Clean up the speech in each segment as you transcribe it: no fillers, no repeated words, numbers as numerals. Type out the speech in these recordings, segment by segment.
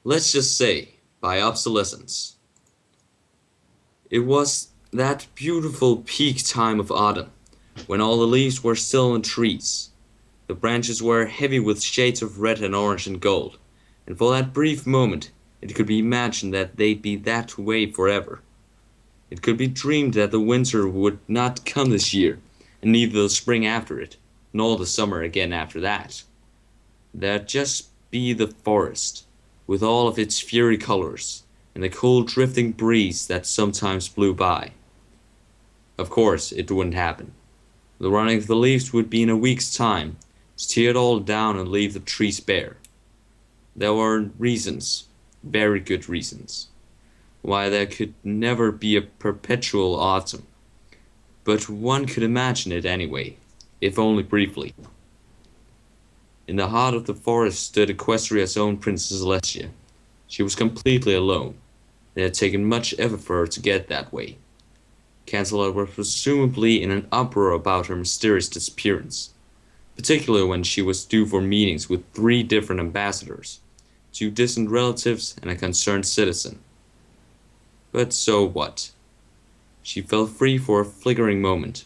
let's just say, by Obsolescence. It was that beautiful peak time of autumn, when all the leaves were still on the trees. The branches were heavy with shades of red and orange and gold, and for that brief moment it could be imagined that they'd be that way forever. It could be dreamed that the winter would not come this year, and neither the spring after it, nor the summer again after that. There'd just be the forest, with all of its fiery colors, and the cool drifting breeze that sometimes blew by. Of course, it wouldn't happen. The running of the leaves would be in a week's time, to tear it all down and leave the trees bare. There were reasons, very good reasons, why there could never be a perpetual autumn, but one could imagine it anyway, if only briefly. In the heart of the forest stood Equestria's own Princess Celestia. She was completely alone. It had taken much effort for her to get that way. Cancelot was presumably in an uproar about her mysterious disappearance, particularly when she was due for meetings with 3 different ambassadors, 2 distant relatives and a concerned citizen. But so what? She felt free for a flickering moment,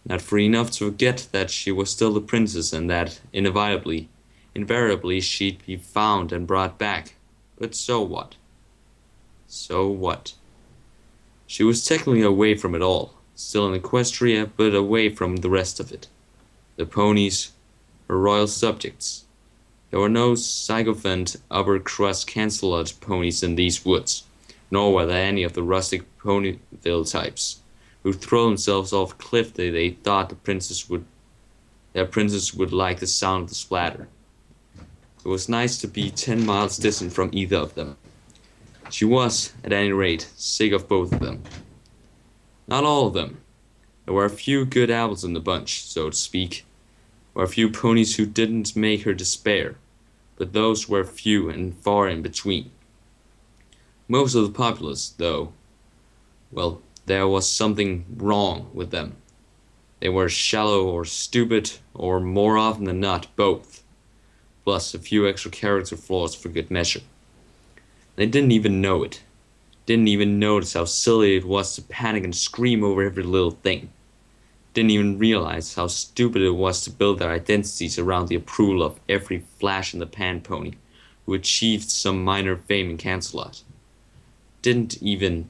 not free enough to forget that she was still the princess and that, invariably she'd be found and brought back. But so what? So what? She was technically away from it all, still in Equestria, but away from the rest of it. The ponies, her royal subjects. There were no sycophant upper-crust Cancelot ponies in these woods, nor were there any of the rustic Ponyville types, who throw themselves off a cliff that they thought their princess would like the sound of the splatter. It was nice to be 10 miles distant from either of them. She was, at any rate, sick of both of them. Not all of them. There were a few good apples in the bunch, so to speak. There were a few ponies who didn't make her despair, but those were few and far in between. Most of the populace, though, well, there was something wrong with them. They were shallow or stupid, or more often than not, both, plus a few extra character flaws for good measure. They didn't even know it. Didn't even notice how silly it was to panic and scream over every little thing. Didn't even realize how stupid it was to build their identities around the approval of every flash-in-the-pan pony who achieved some minor fame in Cancelot. Didn't even.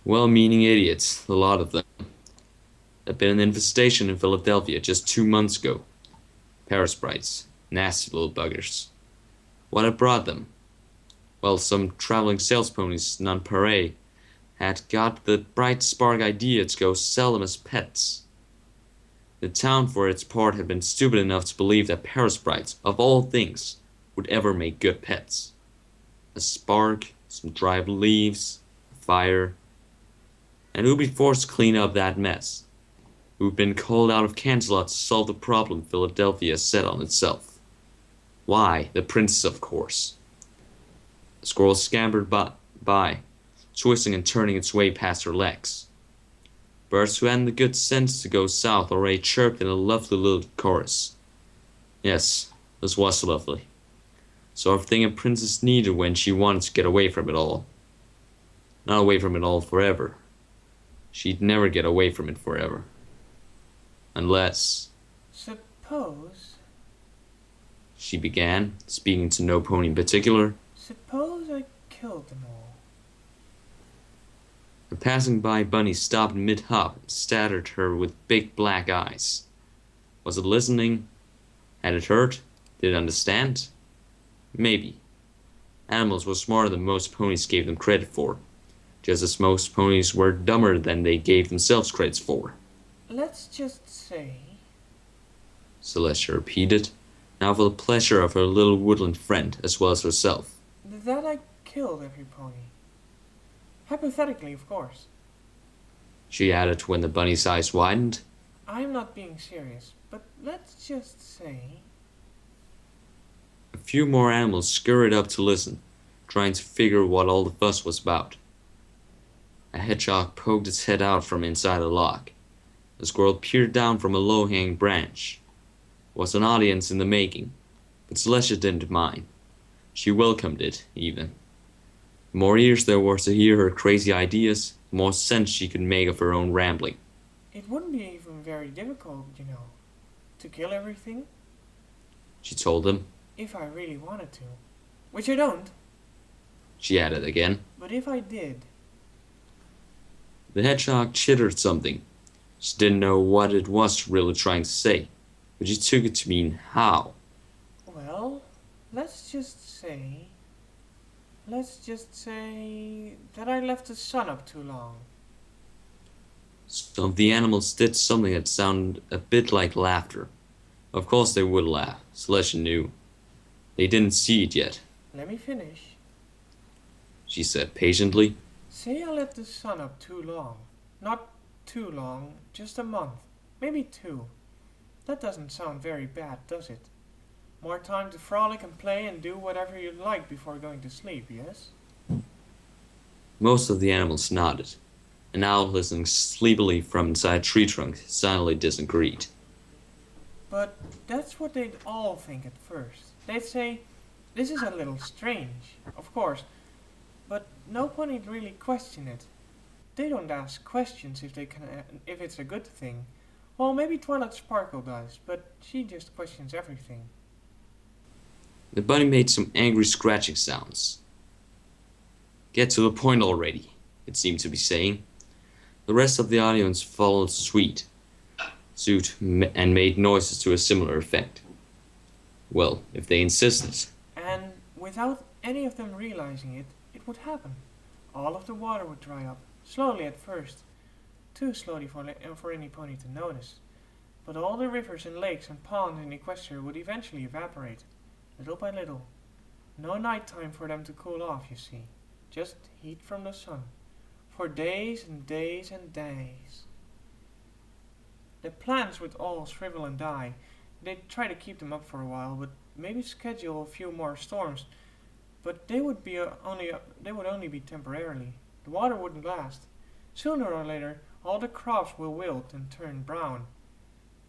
Well-meaning idiots, a lot of them. There'd been an infestation in Philadelphia just 2 months ago. Parasprites, nasty little buggers. What had brought them? Well, some traveling sales ponies, nonpareil, had got the bright spark idea to go sell them as pets. The town, for its part, had been stupid enough to believe that parasprites, of all things, would ever make good pets. A spark, some dried leaves, a fire, and who'd be forced to clean up that mess? Who'd been called out of Cancelot to solve the problem Philadelphia set on itself? Why, the princess, of course. The squirrel scampered by, twisting and turning its way past her legs. Birds who hadn't the good sense to go south already chirped in a lovely little chorus. Yes, this was lovely. Sort of thing a princess needed when she wanted to get away from it all. Not away from it all forever. She'd never get away from it forever. Unless... Suppose... she began, speaking to no pony in particular. Suppose I killed them all. A passing by bunny stopped mid-hop and stared at her with big black eyes. Was it listening? Had it heard? Did it understand? Maybe. Animals were smarter than most ponies gave them credit for, just as most ponies were dumber than they gave themselves credits for. Let's just say... Celestia repeated, now for the pleasure of her little woodland friend as well as herself. that I killed every pony. Hypothetically, of course. She added when the bunny's eyes widened. I'm not being serious, but let's just say... A few more animals scurried up to listen, trying to figure what all the fuss was about. A hedgehog poked its head out from inside a log. A squirrel peered down from a low-hanging branch. It was an audience in the making, but Celestia didn't mind. She welcomed it, even. The more ears there were to hear her crazy ideas, the more sense she could make of her own rambling. It wouldn't be even very difficult, to kill everything, She told him. if I really wanted to. Which I don't, She added again. but if I did. The hedgehog chittered something. She didn't know what it was really trying to say, but she took it to mean how. Well, let's just say that I left the sun up too long. Some of the animals did something that sounded a bit like laughter. Of course they would laugh, Celestia knew. They didn't see it yet, Let me finish. she said patiently. Say I let the sun up too long. Not too long, just a month. Maybe 2. That doesn't sound very bad, does it? More time to frolic and play and do whatever you like before going to sleep, yes? Most of the animals nodded. An owl listening sleepily from inside a tree trunk silently disagreed. But that's what they'd all think at first. They'd say, this is a little strange, of course, but no one'd really question it. They don't ask questions if it's a good thing. Well, maybe Twilight Sparkle does, but she just questions everything. The bunny made some angry scratching sounds. Get to the point already, it seemed to be saying. The rest of the audience followed suit and made noises to a similar effect. Well, if they insisted. And without any of them realizing it, it would happen. All of the water would dry up, slowly at first, too slowly for any pony to notice. But all the rivers and lakes and ponds in Equestria would eventually evaporate, little by little. No night time for them to cool off, you see. Just heat from the sun. For days and days and days. The plants would all shrivel and die. They'd try to keep them up for a while, but maybe schedule a few more storms. But they would only be temporarily. The water wouldn't last. Sooner or later, all the crops will wilt and turn brown.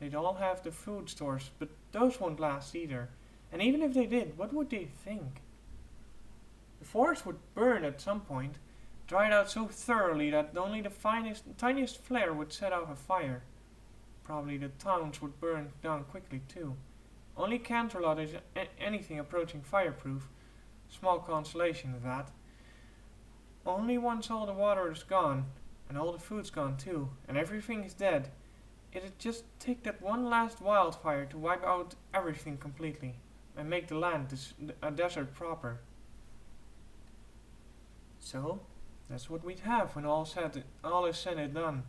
They'd all have the food stores, but those won't last either. And even if they did, what would they think? The forest would burn at some point, dried out so thoroughly that only the tiniest flare would set off a fire. Probably the towns would burn down quickly too. Only Canterlot is anything approaching fireproof. Small consolation that. Only once all the water is gone, and all the food's gone too, and everything is dead, it'd just take that one last wildfire to wipe out everything completely, and make the land a desert proper. So, that's what we'd have when all is said and done.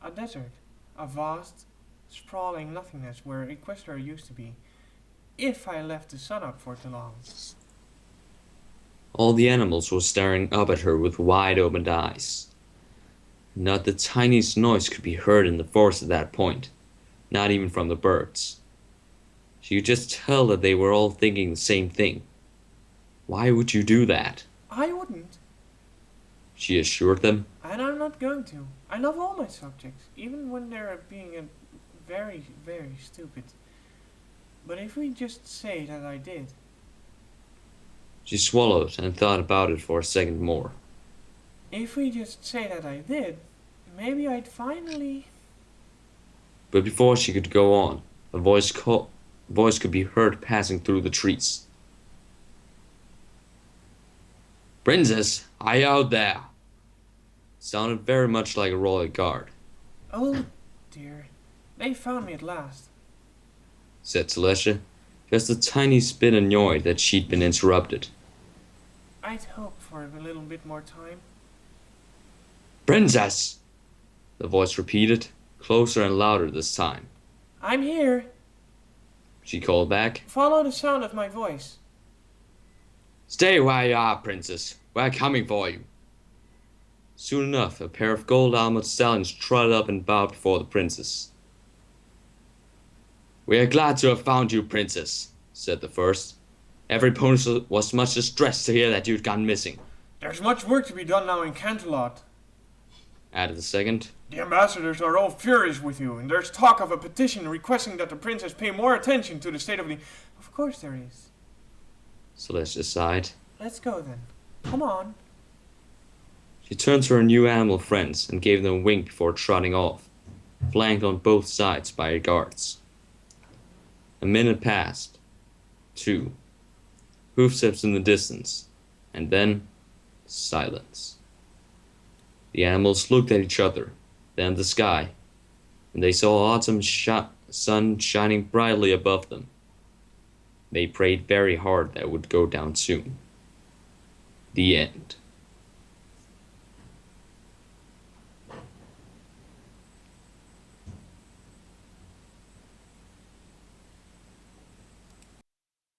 A desert. A vast, sprawling nothingness where Equestria used to be. If I left the sun up for too long. All the animals were staring up at her with wide-opened eyes. Not the tiniest noise could be heard in the forest at that point, not even from the birds. She could just tell that they were all thinking the same thing. Why would you do that? I wouldn't. She assured them. And I'm not going to. I love all my subjects, even when they're being very, very stupid. But if we just say that I did. She swallowed and thought about it for a second more. If we just say that I did, maybe I'd finally. But before she could go on, a voice could be heard passing through the trees. Princess, are you out there? Sounded very much like a royal guard. Oh dear, they found me at last, said Celestia, just a tiny bit annoyed that she'd been interrupted. I'd hoped for a little bit more time. Princess! The voice repeated, closer and louder this time. I'm here. She called back. Follow the sound of my voice. Stay where you are, Princess. We're coming for you. Soon enough, a pair of gold-armored stallions trotted up and bowed before the princess. We are glad to have found you, Princess, said the first. Every pony was much distressed to hear that you'd gone missing. There's much work to be done now in Canterlot, added the second. The ambassadors are all furious with you, and there's talk of a petition requesting that the princess pay more attention to the state of the... Of course there is. Celestia sighed. Let's go then. Come on. She turned to her new animal friends and gave them a wink before trotting off, flanked on both sides by her guards. A minute passed. 2. Hoofsteps in the distance, and then silence. The animals looked at each other, then at the sky, and they saw autumn sun shining brightly above them. They prayed very hard that it would go down soon. The end.